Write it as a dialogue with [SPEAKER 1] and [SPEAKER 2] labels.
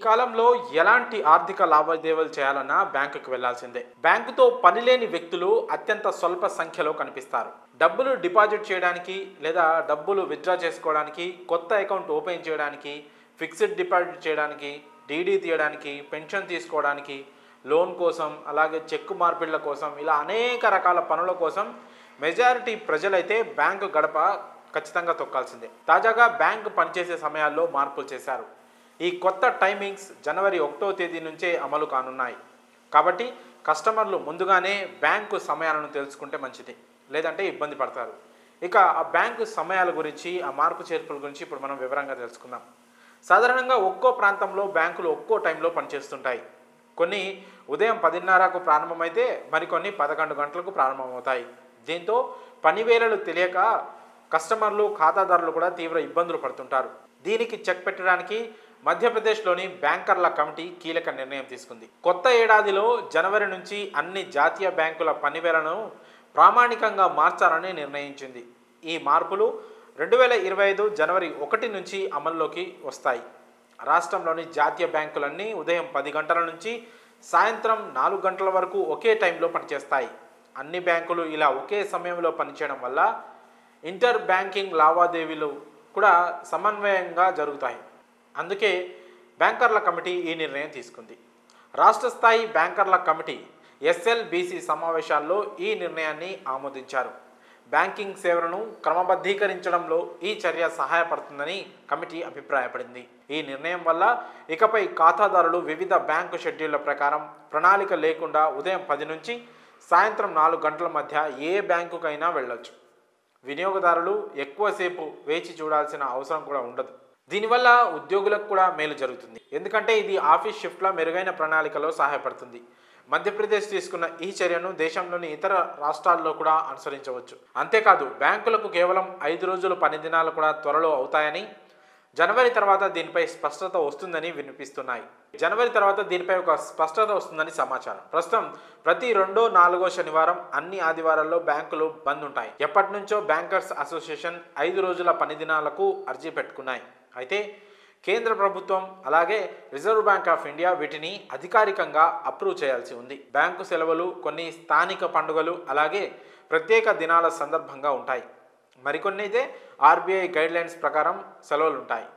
[SPEAKER 1] కాలంలో ఎలాంటి ఆర్థిక లావాదేవీలు చేయాలన్నా బ్యాంకుకు వెళ్లాల్సిందే. బ్యాంకుతో పనిలేని వ్యక్తులు అత్యంత స్వల్ప సంఖ్యలో కనిపిస్తారు. డబ్బులు డిపాజిట్ చేయడానికి లేదా డబ్బులు విత్డ్రా చేసుకోవడానికి, కొత్త అకౌంట్ ఓపెన్ చేయడానికి, ఫిక్స్డ్ డిపాజిట్ చేయడానికి, డీడీ తీయడానికి, పెన్షన్ తీసుకోవడానికి, లోన్ కోసం, అలాగే చెక్కు మార్పిళ్ల కోసం, ఇలా అనేక రకాల పనుల కోసం మెజారిటీ ప్రజలైతే బ్యాంకు గడప ఖచ్చితంగా తొక్కాల్సిందే. తాజాగా బ్యాంకు పనిచేసే సమయాల్లో మార్పులు చేశారు. ఈ కొత్త టైమింగ్స్ జనవరి 1వ తేదీ నుంచే అమలు కానున్నాయి. కాబట్టి కస్టమర్లు ముందుగానే బ్యాంకు సమయాలను తెలుసుకుంటే మంచిది, లేదంటే ఇబ్బంది పడతారు. ఇక ఆ బ్యాంకు సమయాల గురించి, ఆ మార్పు చేర్పుల గురించి ఇప్పుడు మనం వివరంగా తెలుసుకుందాం. సాధారణంగా ఒక్కో ప్రాంతంలో బ్యాంకులు ఒక్కో టైంలో పనిచేస్తుంటాయి. కొన్ని ఉదయం 10:30కు ప్రారంభమైతే మరికొన్ని 11 గంటలకు ప్రారంభమవుతాయి. దీంతో పని వేళలు తెలియక కస్టమర్లు, ఖాతాదారులు కూడా తీవ్ర ఇబ్బందులు పడుతుంటారు. దీనికి చెక్ పెట్టడానికి మధ్యప్రదేశ్లోని బ్యాంకర్ల కమిటీ కీలక నిర్ణయం తీసుకుంది. కొత్త ఏడాదిలో జనవరి నుంచి అన్ని జాతీయ బ్యాంకుల పనివేళను ప్రామాణికంగా మార్చాలని నిర్ణయించింది. ఈ మార్పులు 2025 జనవరి 1 నుంచి అమల్లోకి వస్తాయి. రాష్ట్రంలోని జాతీయ బ్యాంకులన్నీ ఉదయం 10 గంటల నుంచి సాయంత్రం 4 గంటల వరకు ఒకే టైంలో పనిచేస్తాయి. అన్ని బ్యాంకులు ఇలా ఒకే సమయంలో పనిచేయడం వల్ల ఇంటర్ బ్యాంకింగ్ లావాదేవీలు కూడా సమన్వయంగా జరుగుతాయి. అందుకే బ్యాంకర్ల కమిటీ ఈ నిర్ణయం తీసుకుంది. రాష్ట్ర స్థాయి బ్యాంకర్ల కమిటీ SLBC సమావేశాల్లో ఈ నిర్ణయాన్ని ఆమోదించారు. బ్యాంకింగ్ సేవలను క్రమబద్ధీకరించడంలో ఈ చర్య సహాయపడుతుందని కమిటీ అభిప్రాయపడింది. ఈ నిర్ణయం వల్ల ఇకపై ఖాతాదారులు వివిధ బ్యాంకు షెడ్యూళ్ల ప్రకారం ప్రణాళిక లేకుండా ఉదయం 10 నుంచి సాయంత్రం 4 గంటల మధ్య ఏ బ్యాంకుకైనా వెళ్ళొచ్చు. వినియోగదారులు ఎక్కువసేపు వేచి చూడాల్సిన అవసరం కూడా ఉండదు. దీనివల్ల ఉద్యోగులకు కూడా మేలు జరుగుతుంది, ఎందుకంటే ఇది ఆఫీస్ షిఫ్ట్ల మెరుగైన ప్రణాళికలో సహాయపడుతుంది. మధ్యప్రదేశ్ తీసుకున్న ఈ చర్యను దేశంలోని ఇతర రాష్ట్రాల్లో కూడా అనుసరించవచ్చు. అంతేకాదు బ్యాంకులకు కేవలం 5 రోజుల పని దినాలు కూడా త్వరలో అవుతాయని, జనవరి తర్వాత దీనిపై స్పష్టత వస్తుందని వినిపిస్తున్నాయి. జనవరి తర్వాత దీనిపై ఒక స్పష్టత వస్తుందని సమాచారం. ప్రస్తుతం ప్రతి 2వ, 4వ శనివారం, అన్ని ఆదివారాల్లో బ్యాంకులు బంద్ ఉంటాయి. ఎప్పటి నుంచో బ్యాంకర్స్ అసోసియేషన్ 5 రోజుల పని దినాలకు అర్జీ పెట్టుకున్నాయి. అయితే కేంద్ర ప్రభుత్వం అలాగే రిజర్వ్ బ్యాంక్ ఆఫ్ ఇండియా వీటిని అధికారికంగా అప్రూవ్ చేయాల్సి ఉంది. బ్యాంకు సెలవులు కొన్ని స్థానిక పండుగలు అలాగే ప్రత్యేక దినాల సందర్భంగా ఉంటాయి. మరికొన్ని అయితే RBI గైడ్లైన్స్ ప్రకారం సెలవులు ఉంటాయి.